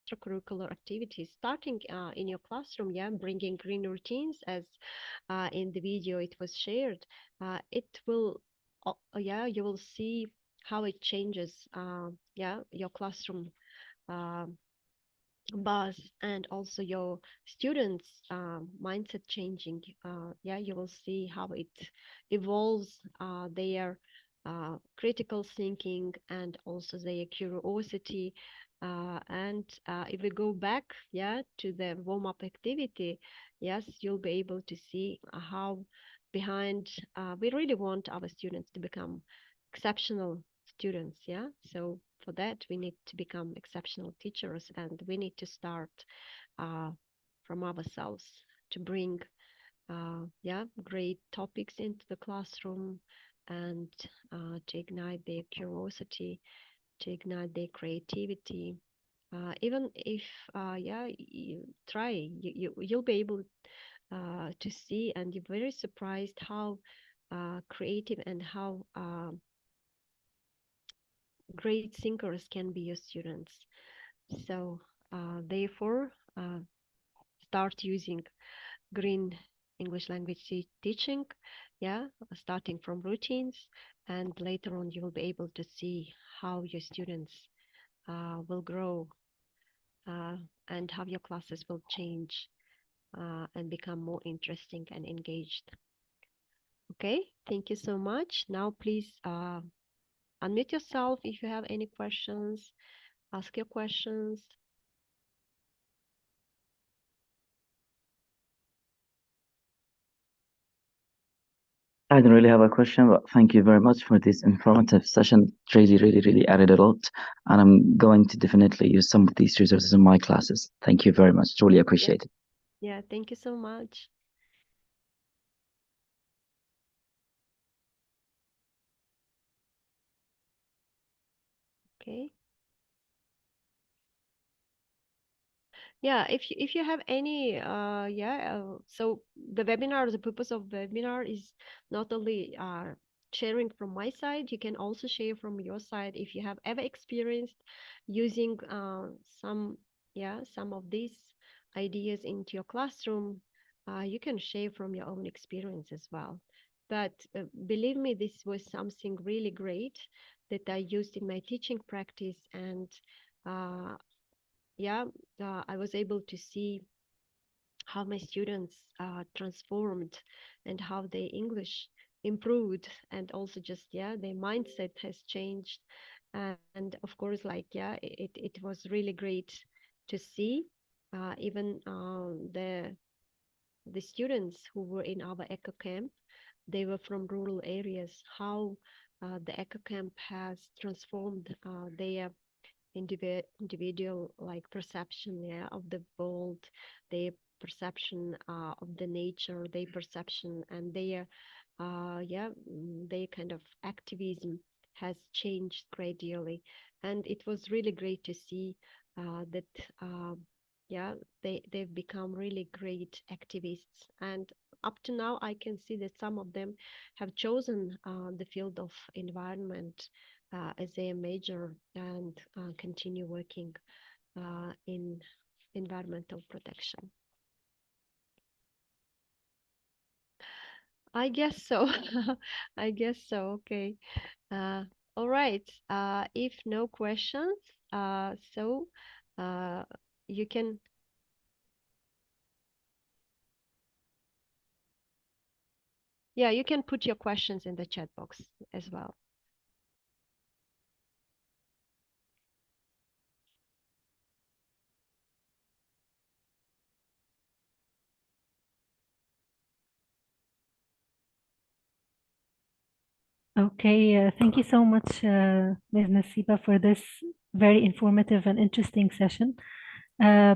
extracurricular activities starting in your classroom, yeah, bringing green routines as in the video it was shared. It will, yeah, you will see how it changes, yeah, your classroom uh, buzz and also your students' mindset changing. Yeah, you will see how it evolves their critical thinking and also their curiosity. And if we go back, yeah, to the warm-up activity, yes, you'll be able to see how behind we really want our students to become exceptional students, yeah. So for that we need to become exceptional teachers, and we need to start uh, from ourselves to bring yeah, great topics into the classroom, and to ignite their curiosity, to ignite their creativity. Even if yeah, you try, you'll be able to see, and you're very surprised how creative and how great thinkers can be your students. So therefore, start using green English language teaching, yeah, starting from routines, and later on you will be able to see how your students will grow, uh, and how your classes will change and become more interesting and engaged. Okay, thank you so much. Now please unmute yourself if you have any questions, ask your questions. I don't really have a question, but thank you very much for this informative session. It really added a lot. And I'm going to definitely use some of these resources in my classes. Thank you very much. Truly Yeah, appreciate it. yeah, thank you so much. Okay. Yeah, if you have any yeah, so the webinar, the purpose of the webinar is not only sharing from my side, you can also share from your side if you have ever experienced using some, yeah, some of these ideas into your classroom. You can share from your own experience as well. But believe me, this was something really great that I used in my teaching practice, and uh, yeah, I was able to see how my students transformed and how their English improved, and also just, yeah, their mindset has changed. And of course, like, yeah, it was really great to see even the students who were in our eco camp, they were from rural areas, how the eco camp has transformed their individual like perception, yeah, of the world, their perception of the nature, their perception and their yeah, their kind of activism has changed gradually. And it was really great to see that yeah, they've become really great activists. And up to now I can see that some of them have chosen the field of environment as a major, and continue working in environmental protection. I guess so. I guess so. Okay. Uh, all right. If no questions, so uh, you can, yeah, you can put your questions in the chat box as well. Okay, thank you so much, Ms. Nasiba, for this very informative and interesting session. Uh,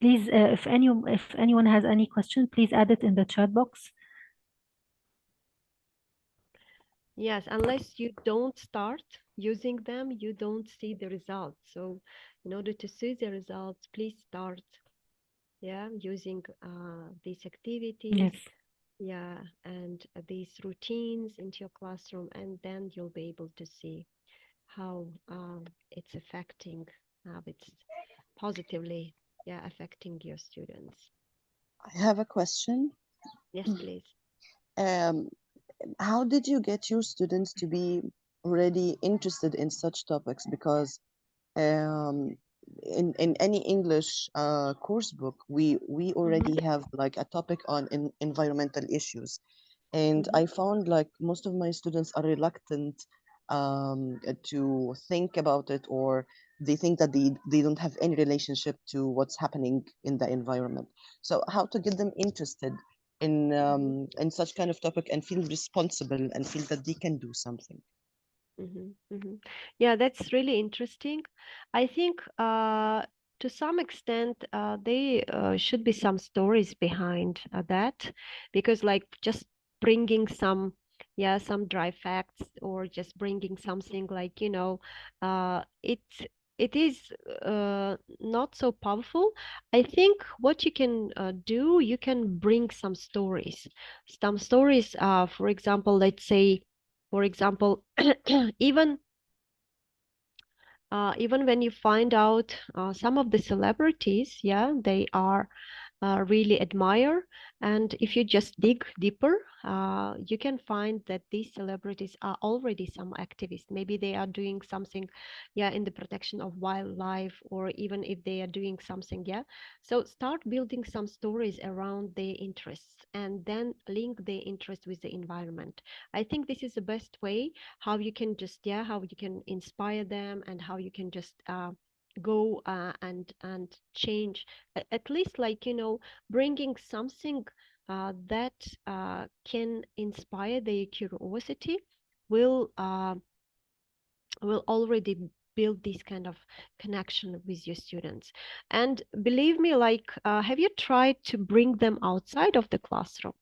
please, if anyone has any question, please add it in the chat box. Yes, unless you don't start using them, you don't see the results. So in order to see the results, please start, yeah, using these activities, Yes. yeah, and these routines into your classroom, and then you'll be able to see how it's affecting, how it's positively, yeah, affecting your students. I have a question. Yes, please. Um, how did you get your students to be already interested in such topics? Because um, in any English course book, we already Mm-hmm. have like a topic on environmental issues, and Mm-hmm. I found like most of my students are reluctant to think about it, or they think that they don't have any relationship to what's happening in the environment. So how to get them interested in such kind of topic and feel responsible and feel that they can do something. Mm-hmm. Mm-hmm. Yeah, that's really interesting. I think to some extent they should be some stories behind that, because like just bringing some, yeah, some dry facts, or just bringing something like, it is not so powerful. I think what you can do, you can bring some stories. For example, let's say, for example, even even when you find out some of the celebrities, yeah, they are really admire. And if you just dig deeper, you can find that these celebrities are already some activists. Maybe they are doing something, yeah, in the protection of wildlife, or even if they are doing something, yeah. So start building some stories around their interests, and then link their interest with the environment. I think this is the best way how you can just, yeah, how you can inspire them, and how you can just go and change, at least, like, bringing something that can inspire their curiosity, will will already build this kind of connection with your students. And believe me, like, have you tried to bring them outside of the classroom?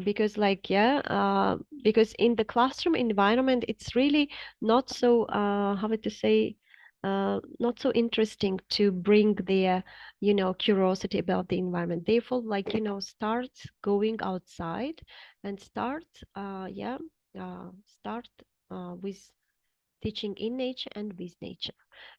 Because like, yeah, because in the classroom environment, it's really not so how to say, not so interesting to bring their, curiosity about the environment. Therefore, like, start going outside, and start yeah, start with teaching in nature and with nature.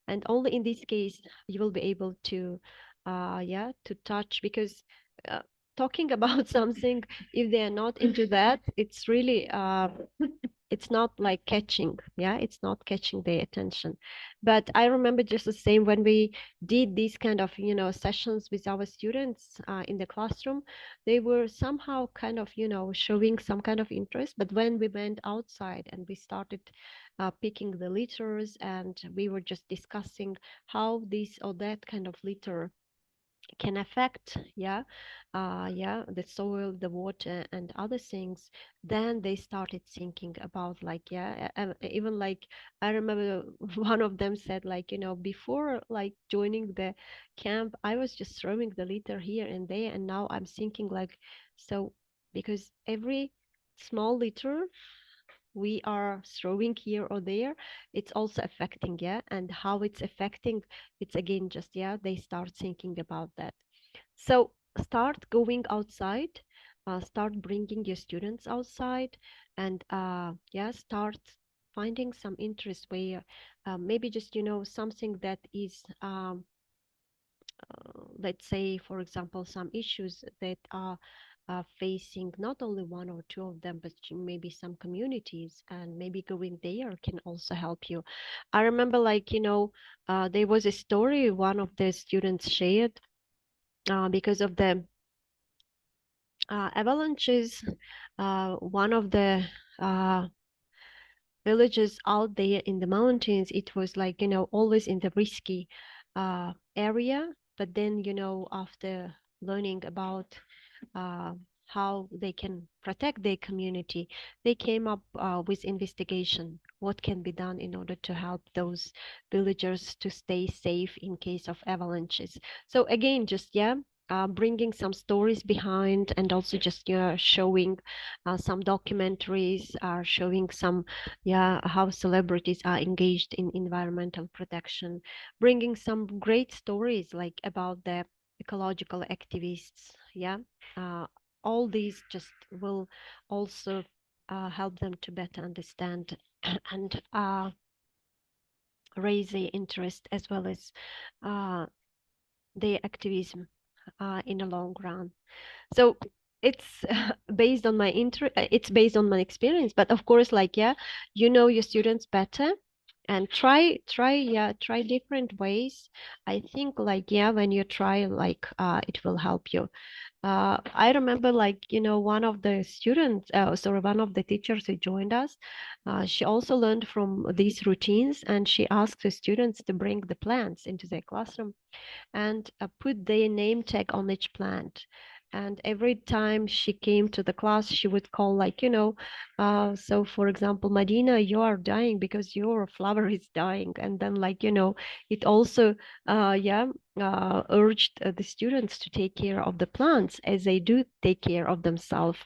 And only in this case you will be able to yeah, to touch, because uh, talking about something, if they are not into that, it's really it's not like catching, yeah, it's not catching their attention. But I remember just the same when we did these kind of, sessions with our students in the classroom. They were somehow kind of, showing some kind of interest, but when we went outside and we started picking the litters, and we were just discussing how this or that kind of litter can affect, yeah, yeah, the soil, the water, and other things, then they started thinking about, like, yeah, even like, I remember one of them said, like, before, like, joining the camp, I was just throwing the litter here and there, and now I'm thinking, like, so, because every small litter we are throwing here or there, it's also affecting, yeah, and how it's affecting, it's again just, yeah, they start thinking about that. So start going outside, start bringing your students outside, and yeah, start finding some interest where maybe just, something that is let's say, for example, some issues that are facing not only one or two of them, but maybe some communities, and maybe going there can also help you. I remember, like, there was a story one of the students shared because of the avalanches. One of the uh, villages out there in the mountains, it was like, always in the risky area. But then, after learning about uh, how they can protect their community, they came up with investigation. What can be done in order to help those villagers to stay safe in case of avalanches? So again, just, yeah, bringing some stories behind, and also just, showing some documentaries, showing some, yeah, how celebrities are engaged in environmental protection, bringing some great stories like about the ecological activists, yeah. uh, all these just will also help them to better understand and raise their interest as well as their activism in the long run. So it's based on my it's based on my experience, but of course, like, yeah, you know your students better, and try different ways. I think, like, yeah, when you try, like, it will help you. I remember, like, you know, one of the students, one of the teachers who joined us, she also learned from these routines, and she asked the students to bring the plants into their classroom and put their name tag on each plant. And every time she came to the class, she would call, like, you know, so for example, Medina, you are dying because your flower is dying. And then, like, you know, it also, urged the students to take care of the plants as they do take care of themselves.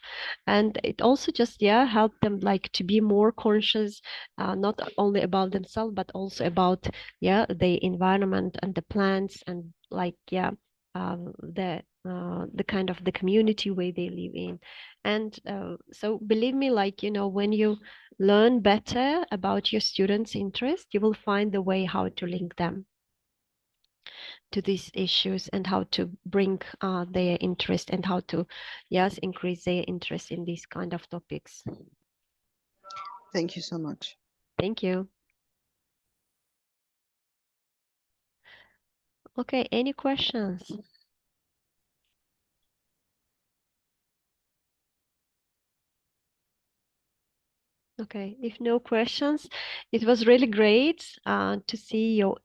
And it also just, helped them, like, to be more conscious, not only about themselves, but also about, the environment and the plants, and, like, the kind of the community where they live in. And so believe me, like, you know, when you learn better about your students' interest, you will find the way how to link them to these issues, and how to bring their interest, and how to, yes, increase their interest in these kind of topics. Thank you so much. Thank you. Okay, any questions? Okay, if no questions, it was really great to see your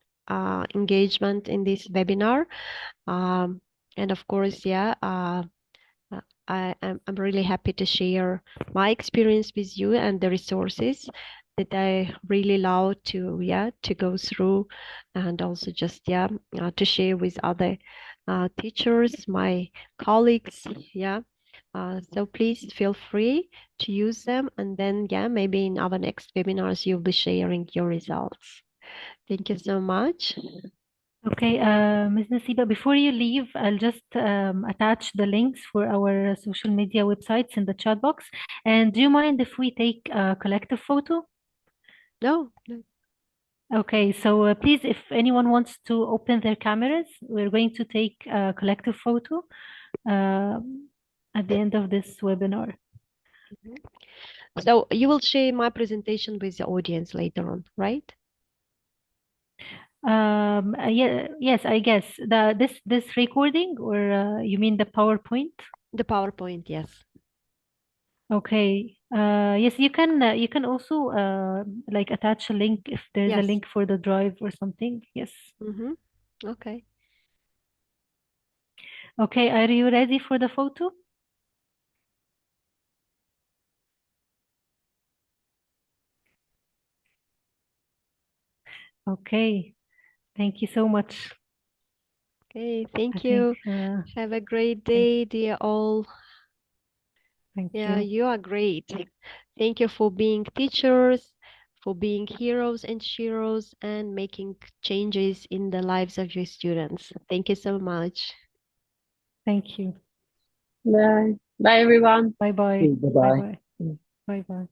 engagement in this webinar. And of course, I'm really happy to share my experience with you and the resources that I really love to go through, and also just to share with other teachers, my colleagues. So please feel free to use them, and then maybe in our next webinars you'll be sharing your results. Thank you so much. Okay, Ms. Nasiba, before you leave, I'll just attach the links for our social media websites in the chat box. And do you mind if we take a collective photo? No. Okay, so please, if anyone wants to open their cameras, we're going to take a collective photo at the end of this webinar. So you will share my presentation with the audience later on, right? Yes, I guess this recording, or you mean the PowerPoint? The PowerPoint, yes. Okay. Yes, you can also like attach a link if there's a Yes. link for the drive or something. Yes. Okay. Okay, are you ready for the photo? Okay. Thank you so much. Okay, I thank you. think, Have a great day, dear all. thank Yeah, you. you are great. Thank you for being teachers, for being heroes and sheroes, and making changes in the lives of your students. Thank you so much. Thank you. Bye. Bye, everyone. Bye-bye. Bye-bye. Bye-bye. Bye-bye.